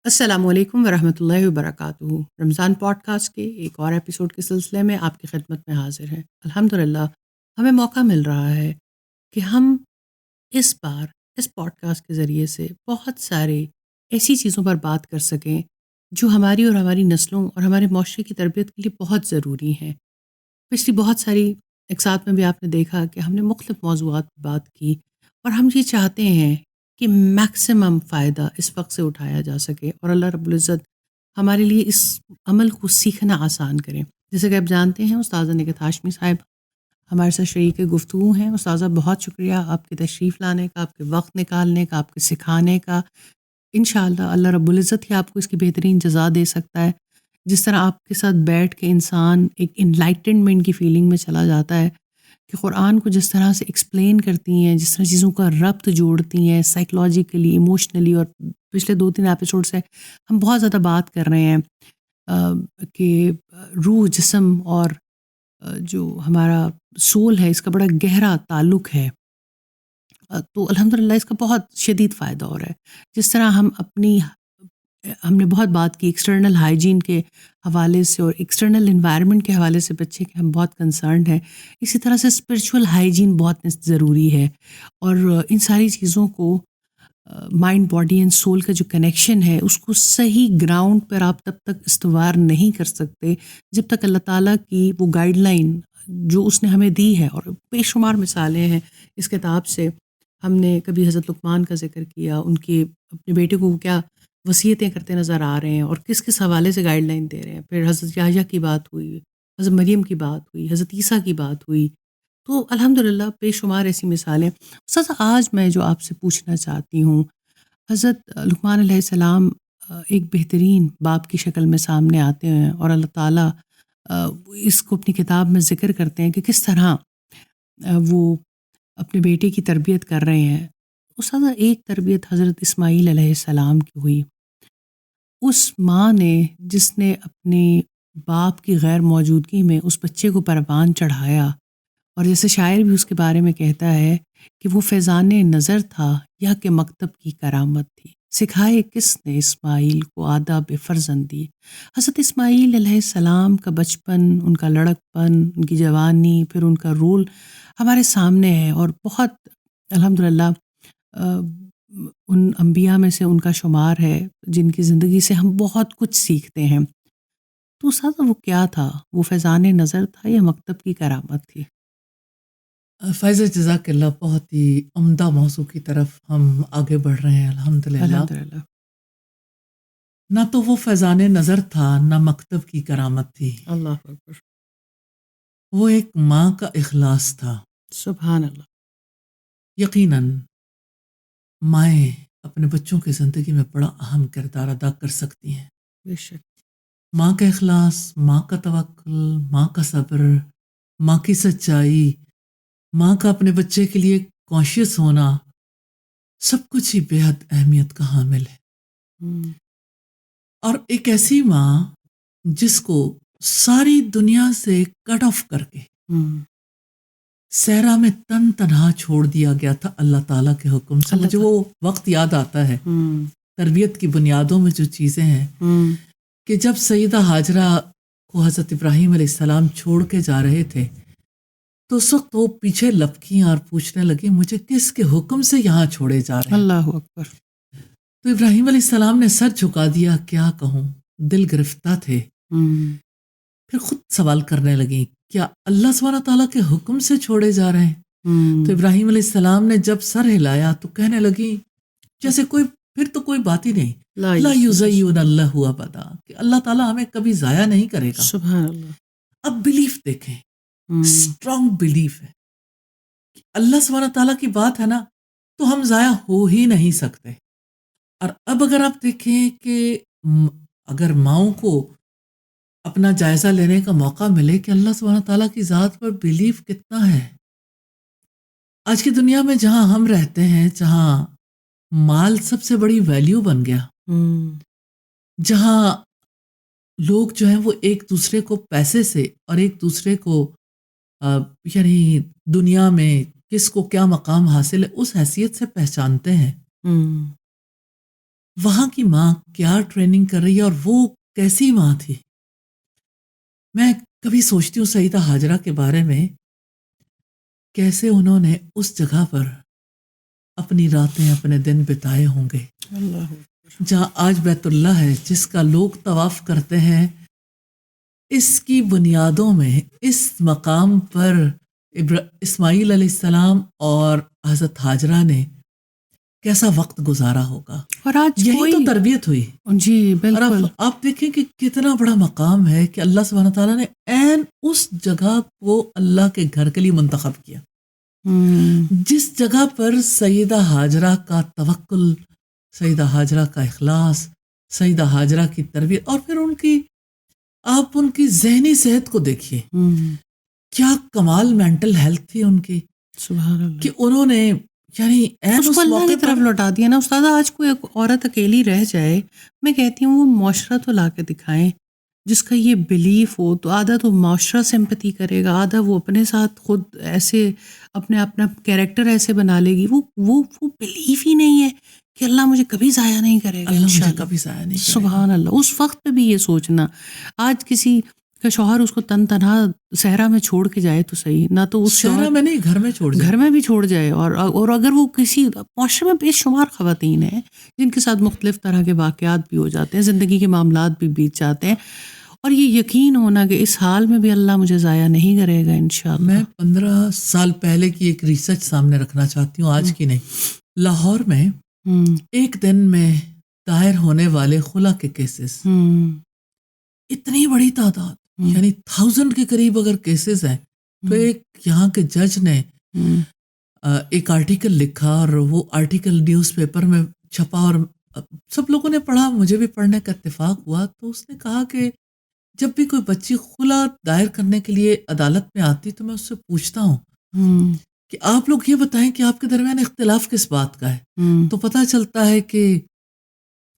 السلام علیکم ورحمۃ اللہ وبرکاتہ۔ رمضان پوڈ کاسٹ کے ایک اور ایپیسوڈ کے سلسلے میں آپ کی خدمت میں حاضر ہیں۔ الحمدللہ ہمیں موقع مل رہا ہے کہ ہم اس بار اس پوڈ کاسٹ کے ذریعے سے بہت سارے ایسی چیزوں پر بات کر سکیں جو ہماری اور ہماری نسلوں اور ہمارے معاشرے کی تربیت کے لیے بہت ضروری ہیں۔ پچھلی بہت ساری اقساط میں بھی آپ نے دیکھا کہ ہم نے مختلف موضوعات پر بات کی، اور ہم یہ چاہتے ہیں کہ میکسیمم فائدہ اس وقت سے اٹھایا جا سکے اور اللہ رب العزت ہمارے لیے اس عمل کو سیکھنا آسان کریں۔ جیسے کہ آپ جانتے ہیں استاذہ نکہت ہاشمی صاحب ہمارے ساتھ شریک گفتگو ہیں۔ استاذہ بہت شکریہ آپ کے تشریف لانے کا، آپ کے وقت نکالنے کا، آپ کے سکھانے کا۔ انشاءاللہ اللہ رب العزت ہی آپ کو اس کی بہترین جزا دے سکتا ہے۔ جس طرح آپ کے ساتھ بیٹھ کے انسان ایک انلائٹنمنٹ کی فیلنگ میں چلا جاتا ہے کہ قرآن کو جس طرح سے ایکسپلین کرتی ہیں، جس طرح چیزوں کا ربط جوڑتی ہیں سائیکلوجیکلی، ایموشنلی، اور پچھلے 2-3 ایپیسوڈ سے ہم بہت زیادہ بات کر رہے ہیں کہ روح، جسم اور جو ہمارا سول ہے، اس کا بڑا گہرا تعلق ہے۔ تو الحمدللہ اس کا بہت شدید فائدہ ہو رہا ہے۔ جس طرح ہم نے بہت بات کی ایکسٹرنل ہائیجین کے حوالے سے اور ایکسٹرنل انوائرمنٹ کے حوالے سے بچے کے ہم بہت کنسرنڈ ہیں، اسی طرح سے اسپرچول ہائیجین بہت ضروری ہے۔ اور ان ساری چیزوں کو مائنڈ، باڈی اینڈ سول کا جو کنیکشن ہے، اس کو صحیح گراؤنڈ پر آپ تب تک استوار نہیں کر سکتے جب تک اللہ تعالیٰ کی وہ گائیڈ لائن جو اس نے ہمیں دی ہے، اور بے شمار مثالیں ہیں اس کتاب سے۔ ہم نے کبھی حضرت لقمان کا ذکر کیا، ان کے اپنے بیٹے کو کیا وصیتیں کرتے نظر آ رہے ہیں اور کس کس حوالے سے گائیڈ لائن دے رہے ہیں۔ پھر حضرت یحییٰ کی بات ہوئی، حضرت مریم کی بات ہوئی، حضرت عیسیٰ کی بات ہوئی۔ تو الحمدللہ بے شمار ایسی مثالیں۔ سر آج میں جو آپ سے پوچھنا چاہتی ہوں، حضرت لقمان علیہ السلام ایک بہترین باپ کی شکل میں سامنے آتے ہیں، اور اللہ تعالیٰ اس کو اپنی کتاب میں ذکر کرتے ہیں کہ کس طرح وہ اپنے بیٹے کی تربیت کر رہے ہیں۔ اس طرح ایک تربیت حضرت اسماعیل علیہ السلام کی ہوئی، اس ماں نے جس نے اپنے باپ کی غیر موجودگی میں اس بچے کو پروان چڑھایا، اور جیسے شاعر بھی اس کے بارے میں کہتا ہے کہ وہ فیضان نظر تھا یا کہ مکتب کی کرامت تھی، سکھائے کس نے اسماعیل کو آداب فرزندی۔ حضرت اسماعیل علیہ السلام کا بچپن، ان کا لڑکپن، ان کی جوانی، پھر ان کا رول ہمارے سامنے ہے، اور بہت الحمدللہ ان انبیاء میں سے ان کا شمار ہے جن کی زندگی سے ہم بہت کچھ سیکھتے ہیں۔ تو ساتھ وہ کیا تھا؟ وہ فیضان نظر تھا یا مکتب کی کرامت تھی؟ فائزہ جزاک اللہ، بہت ہی عمدہ موضوع کی طرف ہم آگے بڑھ رہے ہیں الحمدللہ۔ الحمدللہ۔ نہ تو وہ فیضان نظر تھا، نہ مکتب کی کرامت تھی، اللہ اکبر، وہ ایک ماں کا اخلاص تھا۔ سبحان اللہ۔ یقیناً مائیں اپنے بچوں کی زندگی میں بڑا اہم کردار ادا کر سکتی ہیں۔ بے شک۔ ماں کا اخلاص، ماں کا توکل، ماں کا صبر، ماں کی سچائی، ماں کا اپنے بچے کے لیے کانشیس ہونا، سب کچھ ہی بے حد اہمیت کا حامل ہے۔ اور ایک ایسی ماں جس کو ساری دنیا سے کٹ آف کر کے صحرا میں تن تنہا چھوڑ دیا گیا تھا اللہ تعالیٰ کے حکم سے۔ مجھے وہ وقت یاد آتا ہے تربیت کی بنیادوں میں جو چیزیں ہیں کہ جب سیدہ ہاجرہ کو حضرت ابراہیم علیہ السلام چھوڑ کے جا رہے تھے، تو اس وقت وہ پیچھے لپکیں اور پوچھنے لگی مجھے کس کے حکم سے یہاں چھوڑے جا رہے ہیں؟ اللہ اکبر۔ تو ابراہیم علیہ السلام نے سر جھکا دیا، کیا کہوں، دل گرفتہ تھے۔ پھر خود سوال کرنے لگیں کیا اللہ سبحانہ تعالیٰ کے حکم سے چھوڑے جا رہے ہیں؟ تو ابراہیم علیہ السلام نے جب سر ہلایا تو کہنے لگی جیسے پھر تو کوئی بات ہی نہیں، لا یضیعن اللہ ابدا، کہ اللہ تعالیٰ ہمیں کبھی ضائع نہیں کرے گا۔ سبحان اللہ۔ اب بلیف دیکھیں، اسٹرانگ بلیف ہے کہ اللہ سبحانہ تعالیٰ کی بات ہے نا تو ہم ضائع ہو ہی نہیں سکتے۔ اور اب اگر آپ دیکھیں کہ اگر ماؤں کو اپنا جائزہ لینے کا موقع ملے کہ اللہ سبحانہ تعالیٰ کی ذات پر بلیف کتنا ہے۔ آج کی دنیا میں جہاں ہم رہتے ہیں، جہاں مال سب سے بڑی ویلیو بن گیا، جہاں لوگ جو ہیں وہ ایک دوسرے کو پیسے سے اور ایک دوسرے کو یعنی دنیا میں کس کو کیا مقام حاصل ہے اس حیثیت سے پہچانتے ہیں، وہاں کی ماں کیا ٹریننگ کر رہی ہے اور وہ کیسی ماں تھی. میں کبھی سوچتی ہوں سیدہ ہاجرہ کے بارے میں، کیسے انہوں نے اس جگہ پر اپنی راتیں اپنے دن بتائے ہوں گے اللہ جہاں آج بیت اللہ ہے، جس کا لوگ طواف کرتے ہیں. اس کی بنیادوں میں اس مقام پر اسماعیل علیہ السلام اور حضرت ہاجرہ نے کیسا وقت گزارا ہوگا. اور آج یہی کوئی تو تربیت ہوئی. جی اور بالکل. آپ دیکھیں کہ کتنا بڑا مقام ہے کہ اللہ سبحانہ تعالیٰ نے عین اس جگہ کو اللہ کے گھر کے لیے منتخب کیا، جس جگہ پر سیدہ ہاجرہ کا توکل، سیدہ ہاجرہ کا اخلاص، سیدہ ہاجرہ کی تربیت، اور پھر آپ ان کی ذہنی صحت کو دیکھیے، کیا کمال مینٹل ہیلتھ تھی ان کی، سبحان اللہ، کہ انہوں نے یعنی اس کو اللہ کی طرف لوٹا دیا نا. استاد آج کوئی ایک عورت اکیلی رہ جائے، میں کہتی ہوں وہ معاشرہ تو لا کے دکھائیں جس کا یہ بلیف ہو. تو آدھا تو معاشرہ سمپتی کرے گا، آدھا وہ اپنے ساتھ خود ایسے اپنا کیریکٹر ایسے بنا لے گی. وہ بلیف ہی نہیں ہے کہ اللہ مجھے کبھی ضائع نہیں کرے گا، اللہ مجھے انشاءاللہ. کبھی ضائع نہیں کرے گا. سبحان اللہ. اس وقت پہ بھی یہ سوچنا، آج کسی کا شوہر اس کو تنہا صحرا میں چھوڑ کے جائے تو صحیح، نہ تو اس صحرا میں نہیں، گھر میں چھوڑ جائے، گھر میں بھی چھوڑ جائے. اور اگر وہ کسی معاشرے میں بے شمار خواتین ہیں جن کے ساتھ مختلف طرح کے واقعات بھی ہو جاتے ہیں، زندگی کے معاملات بھی بیت جاتے ہیں، اور یہ یقین ہونا کہ اس حال میں بھی اللہ مجھے ضائع نہیں کرے گا انشاءاللہ. میں 15 سال پہلے کی ایک ریسرچ سامنے رکھنا چاہتی ہوں، آج کی نہیں. لاہور میں ایک دن میں دائر ہونے والے خلا کے کیسز اتنی بڑی تعداد، یعنی 1000 کے قریب اگر کیسز ہیں، تو ایک یہاں کے جج نے ایک آرٹیکل لکھا، اور وہ آرٹیکل نیوز پیپر میں چھپا اور سب لوگوں نے پڑھا، مجھے بھی پڑھنے کا اتفاق ہوا. تو اس نے کہا کہ جب بھی کوئی بچی خلا دائر کرنے کے لیے عدالت میں آتی تو میں اس سے پوچھتا ہوں کہ آپ لوگ یہ بتائیں کہ آپ کے درمیان اختلاف کس بات کا ہے. تو پتہ چلتا ہے کہ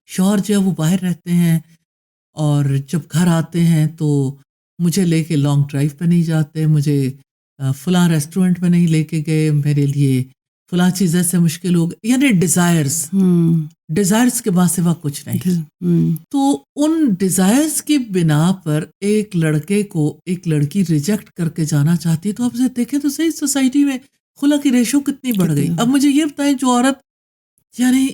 شوہر جو ہے وہ باہر رہتے ہیں، اور جب گھر آتے ہیں تو مجھے لے کے لانگ ڈرائیو پہ نہیں جاتے، مجھے فلاں ریسٹورنٹ میں نہیں لے کے گئے، میرے لیے فلاں چیز ایسے مشکل ہو گئی، یعنی ڈیزائرز کے بعد سوا کچھ نہیں. تو ان ڈیزائرز کی بنا پر ایک لڑکے کو ایک لڑکی ریجیکٹ کر کے جانا چاہتی ہے. تو آپ دیکھیں تو صحیح، سوسائٹی میں خلا کی ریشو کتنی بڑھ گئی. اب مجھے یہ بتائیں، جو عورت یعنی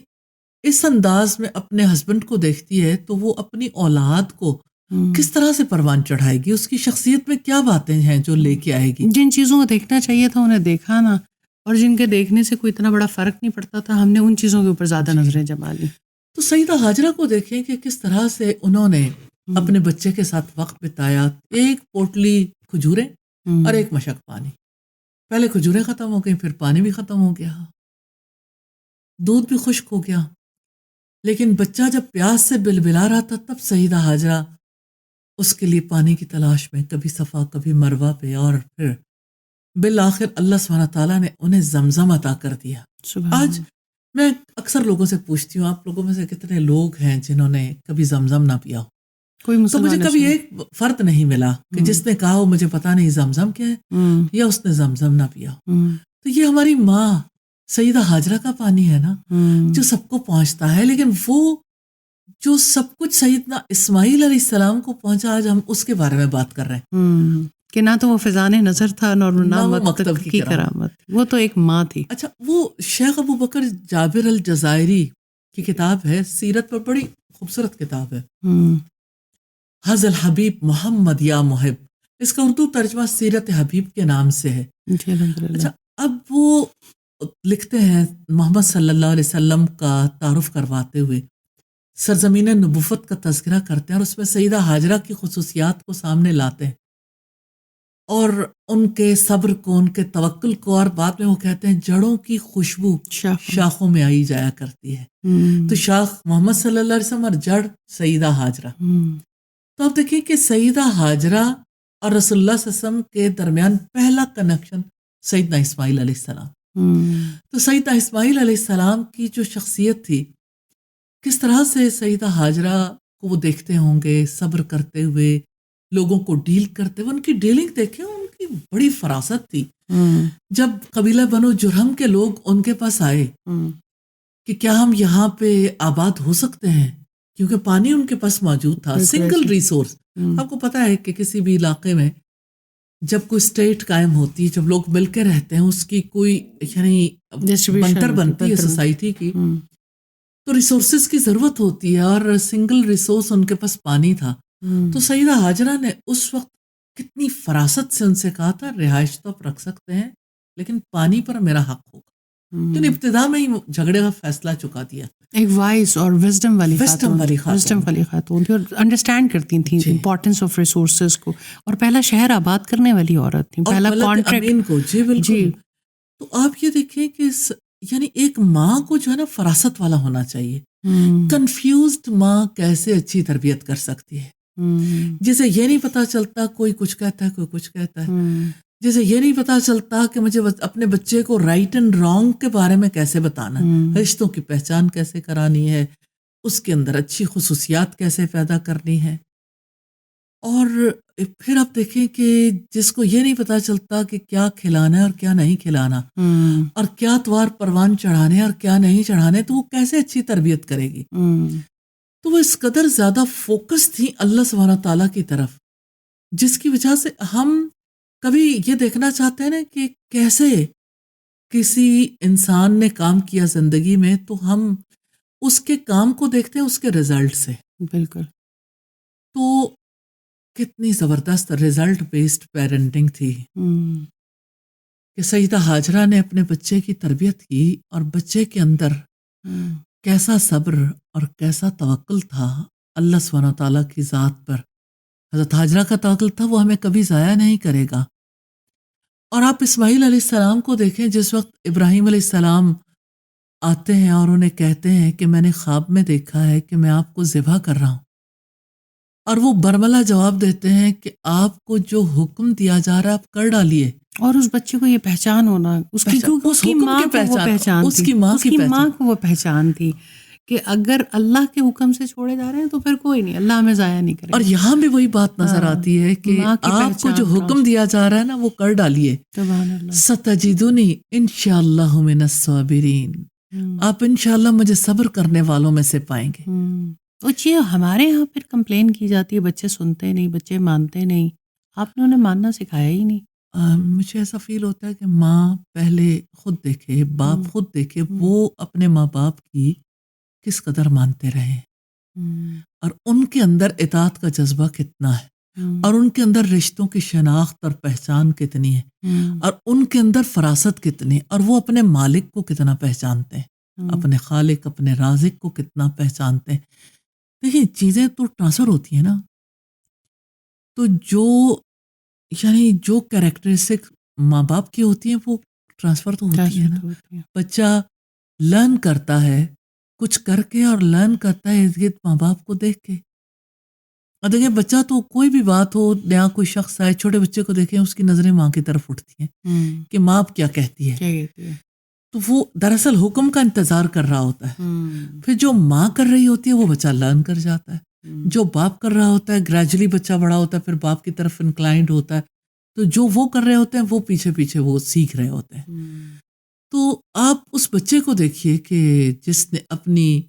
اس انداز میں اپنے ہسبینڈ کو دیکھتی ہے تو وہ اپنی اولاد کو کس طرح سے پروان چڑھائے گی؟ اس کی شخصیت میں کیا باتیں ہیں جو لے کے آئے گی؟ جن چیزوں کو دیکھنا چاہیے تھا انہیں دیکھا نا، اور جن کے دیکھنے سے کوئی اتنا بڑا فرق نہیں پڑتا تھا، ہم نے ان چیزوں کے اوپر زیادہ نظریں جما لی. تو سیدہ ہاجرہ کو دیکھیں کہ کس طرح سے انہوں نے اپنے بچے کے ساتھ وقت بتایا. ایک پوٹلی کھجوریں اور ایک مشک پانی. پہلے کھجوریں ختم ہو گئی، پھر پانی بھی ختم ہو گیا، دودھ بھی خشک ہو گیا. لیکن بچہ جب پیاس سے بلبلا رہا تھا، تب سیدہ ہاجرہ اس کے لیے پانی کی تلاش میں کبھی صفا کبھی مروہ پہ، اور پھر بالآخر اللہ سبحانہ تعالیٰ نے انہیں زمزم عطا کر دیا. آج میں اکثر لوگوں سے پوچھتی ہوں، آپ لوگوں میں سے کتنے لوگ ہیں جنہوں نے کبھی زمزم نہ پیا ہو؟ تو مجھے کبھی ایک فرد نہیں ملا کہ جس نے کہا ہو مجھے پتا نہیں زمزم کیا ہے، یا اس نے زمزم نہ پیا ہو. تو یہ ہماری ماں سیدہ ہاجرہ کا پانی ہے نا، جو سب کو پہنچتا ہے. لیکن وہ جو سب کچھ سیدنا اسماعیل علیہ السلام کو پہنچا، آج ہم اس کے بارے میں بات کر رہے ہیں کہ نہ تو وہ فضان نظر تھا نہ مکتب کی کرامت، وہ تو ایک ماں تھی. اچھا، وہ شیخ ابو بکر جابر الجزائری کی کتاب ہے سیرت پر، بڑی خوبصورت کتاب ہے، حز الحبیب محمد یا محب. اس کا اردو ترجمہ سیرت حبیب کے نام سے ہے. اچھا، اب وہ لکھتے ہیں محمد صلی اللہ علیہ وسلم کا تعارف کرواتے ہوئے سرزمین نبوت کا تذکرہ کرتے ہیں، اور اس میں سیدہ ہاجرہ کی خصوصیات کو سامنے لاتے ہیں، اور ان کے صبر کو، ان کے توکل کو، اور بعد میں وہ کہتے ہیں جڑوں کی خوشبو شاخوں میں آئی جایا کرتی ہے. تو شاخ محمد صلی اللہ علیہ وسلم اور جڑ سیدہ ہاجرہ. تو آپ دیکھیں کہ سیدہ ہاجرہ اور رسول اللہ صلی اللہ علیہ وسلم کے درمیان پہلا کنیکشن سیدنا اسماعیل علیہ السلام. تو سیدنا اسماعیل علیہ السلام کی جو شخصیت تھی، کس طرح سے سیدہ ہاجرہ کو وہ دیکھتے ہوں گے صبر کرتے ہوئے، لوگوں کو ڈیل کرتے ہوئے. ان کی ڈیلنگ دیکھیں، ان کی بڑی فراست تھی. جب قبیلہ بنو جرہم کے لوگ ان کے پاس آئے کہ کیا ہم یہاں پہ آباد ہو سکتے ہیں، کیونکہ پانی ان کے پاس موجود تھا، سنگل ریسورس. آپ کو پتا ہے کہ کسی بھی علاقے میں جب کوئی اسٹیٹ قائم ہوتی ہے، جب لوگ مل کے رہتے ہیں، اس کی کوئی یعنی بنتر بنتی ہے سوسائٹی کی، تو ریسورسز کی ضرورت ہوتی ہے، اور سنگل ریسورس ان کے پاس پانی تھا. تو سیدہ ہاجرہ نے اس وقت کتنی فراست سے ان سے کہا تھا رہائش تو آپ رکھ سکتے ہیں لیکن پانی پر میرا حق ہوگا. تو ابتدا میں ہی جھگڑے کا فیصلہ چکا دیا. ایک وائس اور وزڈم والی خاتون تھی، اور انڈرسٹینڈ کرتی تھیں امپورٹنس آف ریسورسز کو، اور پہلا شہر آباد کرنے والی عورت تھی، پہلا کانٹریکٹ کو. جی بالکل. تو آپ یہ دیکھیں کہ یعنی ایک ماں کو جو ہے نا فراست والا ہونا چاہیے. کنفیوزڈ ماں کیسے اچھی تربیت کر سکتی ہے، جسے یہ نہیں پتا چلتا کوئی کچھ کہتا ہے کوئی کچھ کہتا ہے، جسے یہ نہیں پتا چلتا کہ مجھے اپنے بچے کو رائٹ اینڈ رانگ کے بارے میں کیسے بتانا ہے، رشتوں کی پہچان کیسے کرانی ہے، اس کے اندر اچھی خصوصیات کیسے پیدا کرنی ہے. اور پھر آپ دیکھیں کہ جس کو یہ نہیں پتا چلتا کہ کیا کھلانا ہے اور کیا نہیں کھلانا، اور کیا توار پروان چڑھانے اور کیا نہیں چڑھانے، تو وہ کیسے اچھی تربیت کرے گی. تو وہ اس قدر زیادہ فوکس تھی اللہ سبحانہ تعالیٰ کی طرف، جس کی وجہ سے ہم کبھی یہ دیکھنا چاہتے ہیں نا کہ کیسے کسی انسان نے کام کیا زندگی میں، تو ہم اس کے کام کو دیکھتے ہیں اس کے رزلٹ سے. بالکل. تو کتنی زبردست رزلٹ بیسڈ پیرنٹنگ تھی کہ سیدہ ہاجرہ نے اپنے بچے کی تربیت کی، اور بچے کے اندر کیسا صبر اور کیسا توکل تھا اللہ سبحانہ تعالیٰ کی ذات پر. حضرت ہاجرہ کا توکل تھا وہ ہمیں کبھی ضائع نہیں کرے گا. اور آپ اسماعیل علیہ السلام کو دیکھیں، جس وقت ابراہیم علیہ السلام آتے ہیں اور انہیں کہتے ہیں کہ میں نے خواب میں دیکھا ہے کہ میں آپ کو ذبح کر رہا ہوں، اور وہ برملا جواب دیتے ہیں کہ آپ کو جو حکم دیا جا رہا ہے آپ کر ڈالیے. اور اس بچے کو یہ پہچان ہونا، اس کی ماں کو وہ پہچان تھی، اس کی ماں کو وہ پہچان تھی کہ اگر اللہ کے حکم سے چھوڑے جا رہے ہیں تو پھر کوئی نہیں، اللہ ہمیں ضائع نہیں کرے. اور یہاں بھی وہی بات نظر آتی ہے کہ آپ کو جو حکم دیا جا رہا ہے نا وہ کر ڈالیے. ستجدونی انشاءاللہ من الصابرین، آپ انشاءاللہ مجھے صبر کرنے والوں میں سے پائیں گے. یہ ہمارے یہاں پھر کمپلین کی جاتی ہے، بچے سنتے نہیں، بچے مانتے نہیں. آپ نے انہیں ماننا سکھایا ہی نہیں. مجھے ایسا فیل ہوتا ہے کہ ماں پہلے خود دیکھے، باپ خود دیکھے وہ اپنے ماں باپ کی کس قدر مانتے رہے، اور ان کے اندر اطاعت کا جذبہ کتنا ہے، اور ان کے اندر رشتوں کی شناخت اور پہچان کتنی ہے، اور ان کے اندر فراست کتنی، اور وہ اپنے مالک کو کتنا پہچانتے ہیں، اپنے خالق اپنے رازق کو کتنا پہچانتے ہیں. دیکھیں چیزیں تو ٹرانسفر ہوتی ہیں نا، تو جو کریکٹرسٹک ماں باپ کی ہوتی ہیں وہ ٹرانسفر تو ہوتی ہے نا. بچہ لرن کرتا ہے کچھ کر کے، اور لرن کرتا ہے ارد گرد ماں باپ کو دیکھ کے. اور دیکھیں بچہ تو کوئی بھی بات ہو، نیا کوئی شخص آئے، چھوٹے بچے کو دیکھیں اس کی نظریں ماں کی طرف اٹھتی ہیں کہ ماں اب کیا کہتی ہے، تو وہ دراصل حکم کا انتظار کر رہا ہوتا ہے. پھر جو ماں کر رہی ہوتی ہے وہ بچہ لرن کر جاتا ہے، جو باپ کر رہا ہوتا ہے گریجولی بچہ بڑا ہوتا ہے پھر باپ کی طرف انکلائنڈ ہوتا ہے، تو جو وہ کر رہے ہوتے ہیں وہ پیچھے پیچھے وہ سیکھ رہے ہوتے ہیں. تو آپ اس بچے کو دیکھیے کہ جس نے اپنی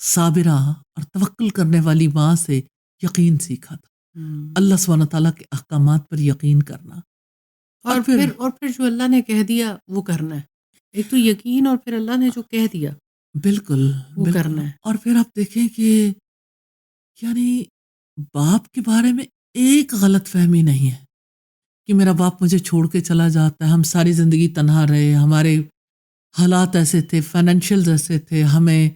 صابرہ اور توکل کرنے والی ماں سے یقین سیکھا تھا، اللہ سبحانہ تعالیٰ کے احکامات پر یقین کرنا، اور پھر جو اللہ نے کہہ دیا وہ کرنا ہے. ایک تو یقین، اور پھر اللہ نے جو کہہ دیا بالکل وہ کرنا ہے. اور پھر آپ دیکھیں کہ یعنی باپ کے بارے میں ایک غلط فہمی نہیں ہے کہ میرا باپ مجھے چھوڑ کے چلا جاتا ہے، ہم ساری زندگی تنہا رہے، ہمارے حالات ایسے تھے، فائنینشیل ایسے تھے، ہمیں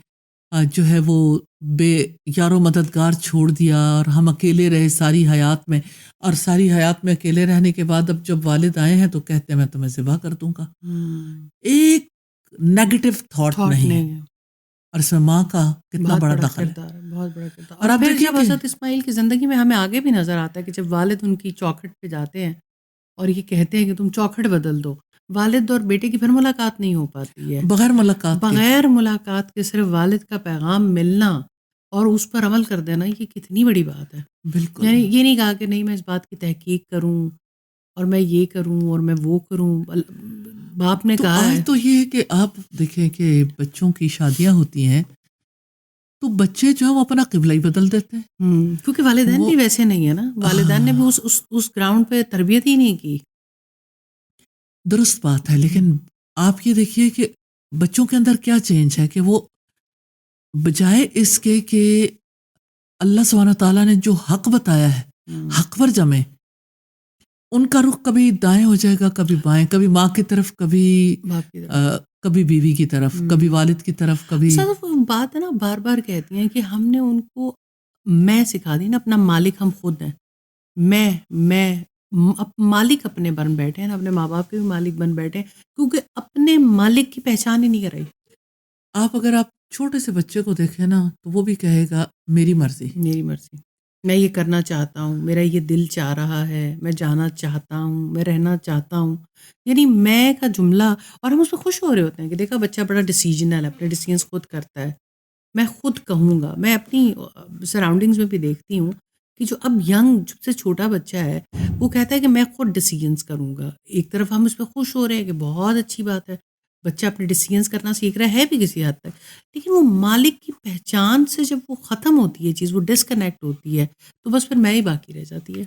جو ہے وہ بے یار و مددگار چھوڑ دیا، اور ہم اکیلے رہے ساری حیات میں، اور ساری حیات میں اکیلے رہنے کے بعد اب جب والد آئے ہیں تو کہتے ہیں میں تمہیں ذبح کر دوں گا. ایک نیگیٹو تھاٹ نہیں ہے، اور اس میں ماں کا کتنا بڑا دخل ہے، بہت بڑا کردار. اور پھر جب حضرت اسماعیل کی زندگی میں ہمیں آگے بھی نظر آتا ہے کہ جب والد ان کی چوکھٹ پہ جاتے ہیں اور یہ کہتے ہیں کہ تم چوکھٹ بدل دو، والد اور بیٹے کی پھر ملاقات نہیں ہو پاتی ہے، بغیر ملاقات کے صرف والد کا پیغام ملنا اور اس پر عمل کر دینا، یہ کتنی بڑی بات ہے. بالکل. یعنی یہ نہیں کہا کہ نہیں میں اس بات کی تحقیق کروں اور میں یہ کروں اور میں وہ کروں، باپ نے تو کہا ہے آج تو یہ ہے کہ آپ دیکھیں کہ بچوں کی شادیاں ہوتی ہیں تو بچے جو ہیں وہ اپنا قبلہ ہی بدل دیتے ہیں. کیونکہ والدین وہ بھی ویسے نہیں ہے نا، والدین نے بھی اس گراؤنڈ پہ تربیت ہی نہیں کی. درست بات ہے، لیکن آپ یہ دیکھیے کہ بچوں کے اندر کیا چینج ہے کہ وہ بجائے اس کے کہ اللہ سبحانہ تعالیٰ نے جو حق بتایا ہے حق پر جمے، ان کا رخ کبھی دائیں ہو جائے گا، کبھی بائیں، کبھی ماں کی طرف، کبھی باپ کی طرف. کبھی بیوی کی طرف، کبھی والد کی طرف، کبھی صرف بات ہے نا، بار بار کہتی ہیں کہ ہم نے ان کو میں سکھا دی نا، اپنا مالک ہم خود ہیں. میں مالک اپنے بن بیٹھے ہیں نا، اپنے ماں باپ کے بھی مالک بن بیٹھے ہیں، کیونکہ اپنے مالک کی پہچان ہی نہیں کر رہی. اگر آپ چھوٹے سے بچے کو دیکھیں نا تو وہ بھی کہے گا میری مرضی. میری مرضی، میں یہ کرنا چاہتا ہوں، میرا یہ دل چاہ رہا ہے، میں جانا چاہتا ہوں، میں رہنا چاہتا ہوں. یعنی میں کا جملہ، اور ہم اس پہ خوش ہو رہے ہوتے ہیں کہ دیکھا بچہ بڑا ڈیسیجنل ہے، اپنے ڈیسیجنس خود کرتا ہے. میں خود کہوں گا. میں اپنی سراؤنڈنگز میں بھی دیکھتی ہوں کہ جو اب ینگ جب سے چھوٹا بچہ ہے وہ کہتا ہے کہ میں خود ڈیسیجنس کروں گا. ایک طرف ہم اس پہ خوش ہو رہے ہیں کہ بہت اچھی بات ہے، بچہ اپنے ڈیسیجنس کرنا سیکھ رہا ہے بھی کسی حد تک، لیکن وہ مالک کی پہچان سے جب وہ ختم ہوتی ہے چیز، وہ ڈسکنیکٹ ہوتی ہے، تو بس پھر میں ہی باقی رہ جاتی ہے.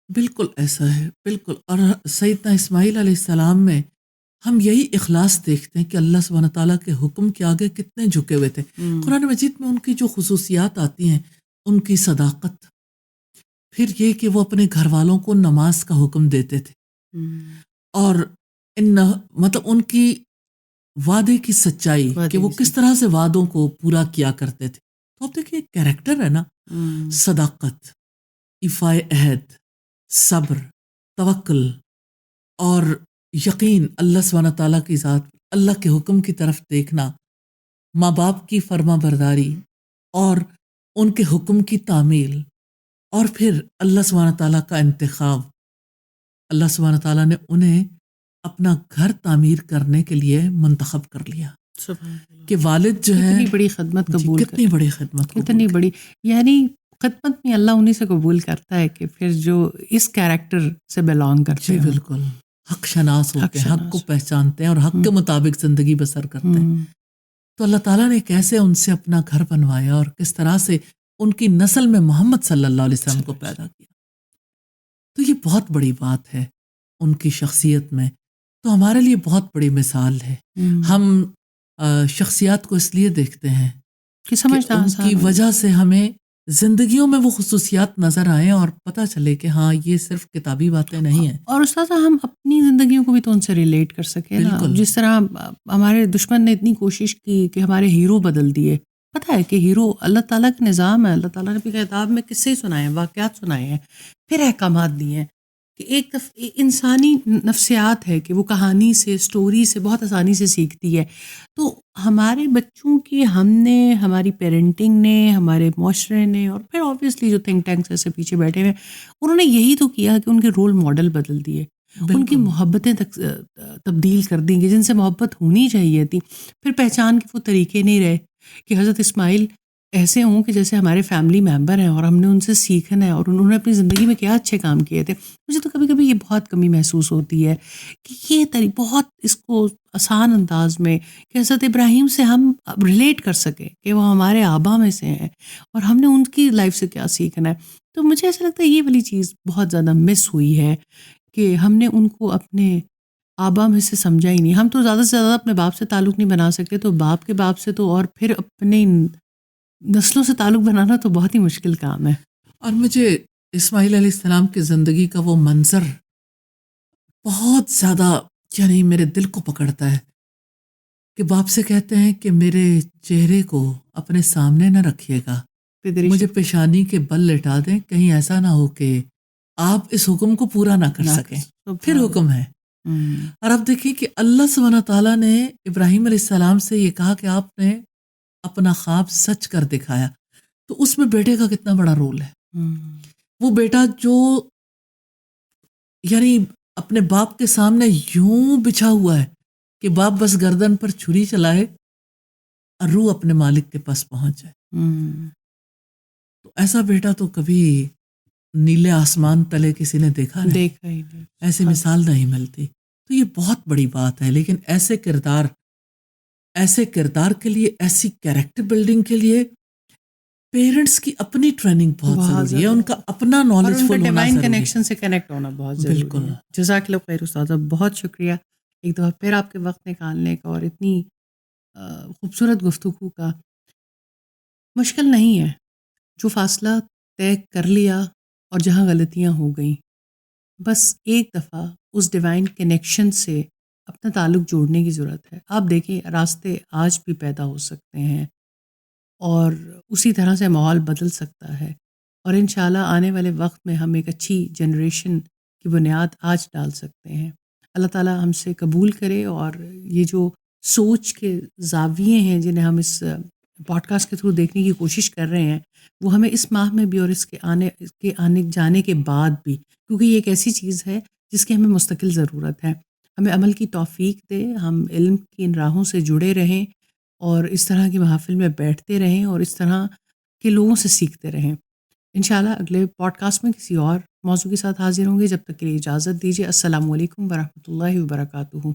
بالکل ایسا ہے، بالکل. اور سیدنا اسماعیل علیہ السلام میں ہم یہی اخلاص دیکھتے ہیں کہ اللہ سبحانہ تعالیٰ کے حکم کے آگے کتنے جھکے ہوئے تھے. قرآن مجید میں ان کی جو خصوصیات آتی ہیں، ان کی صداقت، پھر یہ کہ وہ اپنے گھر والوں کو نماز کا حکم دیتے تھے، اور مطلب ان کی وعدے کی سچائی کہ وہ کس طرح سے وعدوں کو پورا کیا کرتے تھے. تو آپ دیکھیں کیریکٹر ہے نا، صداقت، ایفائے عہد، صبر، توکل اور یقین اللہ سبحانہ تعالیٰ کی ذات، اللہ کے حکم کی طرف دیکھنا، ماں باپ کی فرما برداری اور ان کے حکم کی تعمیل، اور پھر اللہ سبحانہ تعالیٰ کا انتخاب. اللہ سبحانہ تعالیٰ نے انہیں اپنا گھر تعمیر کرنے کے لیے منتخب کر لیا کہ والد جو ہے کتنی بڑی خدمت قبول کتنی بڑی خدمت کتنی بڑی، یعنی خدمت میں اللہ انہیں سے قبول کرتا ہے کہ پھر جو اس کیریکٹر سے بلانگ کرتے ہیں. بالکل حق شناس ہوتے ہیں، حق کو پہچانتے ہیں اور حق کے مطابق زندگی بسر کرتے ہیں. تو اللہ تعالیٰ نے کیسے ان سے اپنا گھر بنوایا اور کس طرح سے ان کی نسل میں محمد صلی اللہ علیہ وسلم کو پیدا کیا. تو یہ بہت بڑی بات ہے ان کی شخصیت میں. تو ہمارے لیے بہت بڑی مثال ہے. ہم شخصیات کو اس لیے دیکھتے ہیں کہ ان کی وجہ سے ہمیں زندگیوں میں وہ خصوصیات نظر آئیں اور پتہ چلے کہ ہاں یہ صرف کتابی باتیں نہیں ہیں. اور استاد ہم اپنی زندگیوں کو بھی تو ان سے ریلیٹ کر سکیں نا. جس طرح ہمارے دشمن نے اتنی کوشش کی کہ ہمارے ہیرو بدل دیے. پتہ ہے کہ ہیرو اللہ تعالیٰ کا نظام ہے، اللہ تعالیٰ نے بھی کتاب میں قصے سنائے ہیں، واقعات سنائے ہیں، پھر احکامات دیے ہیں کہ ایک انسانی نفسیات ہے کہ وہ کہانی سے، اسٹوری سے بہت آسانی سے سیکھتی ہے. تو ہمارے بچوں کی ہم نے، ہماری پیرنٹنگ نے، ہمارے معاشرے نے، اور پھر آبویسلی جو تھنک ٹینکس ایسے پیچھے بیٹھے ہوئے انہوں نے یہی تو کیا کہ ان کے رول ماڈل بدل دیے، ان کی محبتیں تبدیل کر دیں گی جن سے محبت ہونی چاہیے تھی. پھر پہچان کے وہ طریقے نہیں رہے کہ حضرت اسماعیل ایسے ہوں کہ جیسے ہمارے فیملی ممبر ہیں اور ہم نے ان سے سیکھنا ہے، اور انہوں نے اپنی زندگی میں کیا اچھے کام کیے تھے. مجھے تو کبھی کبھی یہ بہت کمی محسوس ہوتی ہے کہ یہ بہت اس کو آسان انداز میں کہ حضرت ابراہیم سے ہم ریلیٹ کر سکیں کہ وہ ہمارے آبا میں سے ہیں اور ہم نے ان کی لائف سے کیا سیکھنا ہے. تو مجھے ایسا لگتا ہے یہ والی چیز بہت زیادہ مس ہوئی ہے کہ ہم نے ان کو اپنے آبا میں سے سمجھا ہی نہیں. ہم تو زیادہ سے زیادہ اپنے باپ سے تعلق نہیں بنا سکتے، تو باپ کے باپ سے تو، اور پھر اپنے نسلوں سے تعلق بنانا تو بہت ہی مشکل کام ہے. اور مجھے اسماعیل علیہ السلام کی زندگی کا وہ منظر بہت زیادہ یعنی میرے دل کو پکڑتا ہے کہ باپ سے کہتے ہیں کہ میرے چہرے کو اپنے سامنے نہ رکھیے گا، مجھے پیشانی کے بل لٹا دیں، کہیں ایسا نہ ہو کہ آپ اس حکم کو پورا نہ کر سکیں. پھر حکم ہے. اور اب دیکھیں کہ اللہ سبحانہ تعالیٰ نے ابراہیم علیہ السلام سے یہ کہا کہ آپ نے اپنا خواب سچ کر دکھایا. تو اس میں بیٹے کا کتنا بڑا رول ہے. وہ بیٹا جو یعنی اپنے باپ کے سامنے یوں بچھا ہوا ہے کہ باپ بس گردن پر چھری چلائے اور روح اپنے مالک کے پاس پہنچ جائے. تو ایسا بیٹا تو کبھی نیلے آسمان تلے کسی نے دیکھا نہیں، ایسی مثال نہیں ملتی. تو تو یہ بہت بڑی بات ہے. لیکن ایسے کردار کے لیے، ایسی کیریکٹر بلڈنگ کے لیے پیرنٹس کی اپنی ٹریننگ بہت ضروری ہے، ان کا اپنا اور نالج ان کا فل ہونا ڈیوائن ضروری کنیکشن سے کنیکٹ ہونا بہت ضروری بالکل. ہے. جزاک اللہ خیر استاد، بہت شکریہ ایک دفعہ پھر آپ کے وقت نکالنے کا اور اتنی خوبصورت گفتگو کا. مشکل نہیں ہے، جو فاصلہ طے کر لیا اور جہاں غلطیاں ہو گئیں، بس ایک دفعہ اس ڈیوائن کنیکشن سے اپنا تعلق جوڑنے کی ضرورت ہے. آپ دیکھیں راستے آج بھی پیدا ہو سکتے ہیں اور اسی طرح سے ماحول بدل سکتا ہے، اور انشاءاللہ آنے والے وقت میں ہم ایک اچھی جنریشن کی بنیاد آج ڈال سکتے ہیں. اللہ تعالیٰ ہم سے قبول کرے، اور یہ جو سوچ کے زاویے ہیں جنہیں ہم اس پوڈ کاسٹ کے تھرو دیکھنے کی کوشش کر رہے ہیں، وہ ہمیں اس ماہ میں بھی اور اس کے آنے جانے کے بعد بھی، کیونکہ یہ ایک ایسی چیز ہے جس کی ہمیں مستقل ضرورت ہے. ہمیں عمل کی توفیق دے، ہم علم کی ان راہوں سے جڑے رہیں اور اس طرح کی محافل میں بیٹھتے رہیں اور اس طرح کے لوگوں سے سیکھتے رہیں. انشاءاللہ اگلے پوڈ کاسٹ میں کسی اور موضوع کے ساتھ حاضر ہوں گے. جب تک کے لیے اجازت دیجیے. السلام علیکم ورحمۃ اللہ وبرکاتہ.